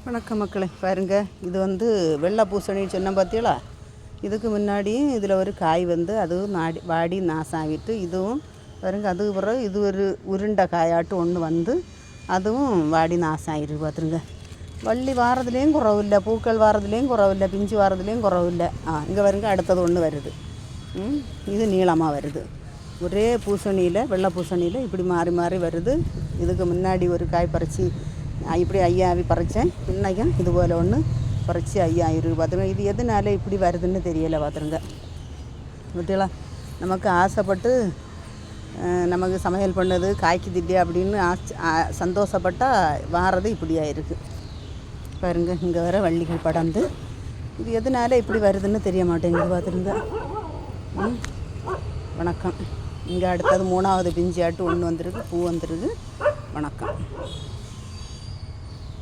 வணக்கம் மக்களே, பாருங்க. இது வந்து வெள்ளை பூசணி சொன்ன பார்த்தீங்களா. இதுக்கு முன்னாடியும் இதில் ஒரு காய் வந்து அதுவும் வாடி நாசம் ஆகிட்டு, இதுவும் பாருங்க. அதுக்கு பிறகு இது ஒரு உருண்டை காயாட்டு ஒன்று வந்து அதுவும் வாடி நாசம் ஆகிருக்கு பார்த்துருங்க. வள்ளி வாரதுலேயும் குறவில்லை, பூக்கள் வாரதுலேயும் குறவில்லை, பிஞ்சு வாரதுலேயும் குறவில்லை. இங்கே வருங்க, அடுத்தது ஒன்று வருது. இது நீளமாக வருது. ஒரே பூசணியில், வெள்ளை பூசணியில் இப்படி மாறி மாறி வருது. இதுக்கு முன்னாடி ஒரு காய் பறித்து இப்படி ஐயாவி பறித்தேன். இன்னைக்கும் இது போல் ஒன்று பறித்து ஐயாயிரம் பார்த்துருங்க. இது எதனால இப்படி வருதுன்னு தெரியலை பார்த்துருங்க. பார்த்தீங்களா, நமக்கு ஆசைப்பட்டு நமக்கு சமையல் பண்ணது காய்க்கு திட்டி அப்படின்னு சந்தோஷப்பட்டால் வாரது இப்படியாக இருக்குது பாருங்க. இங்கே வர வள்ளிகள் படர்ந்து இது எதனால இப்படி வருதுன்னு தெரிய மாட்டேங்குது பார்த்துருங்க. வணக்கம். இங்கே அடுத்தது 3வது பிஞ்சாட்டு ஒன்று வந்துருக்கு, பூ வந்துருக்கு. வணக்கம்.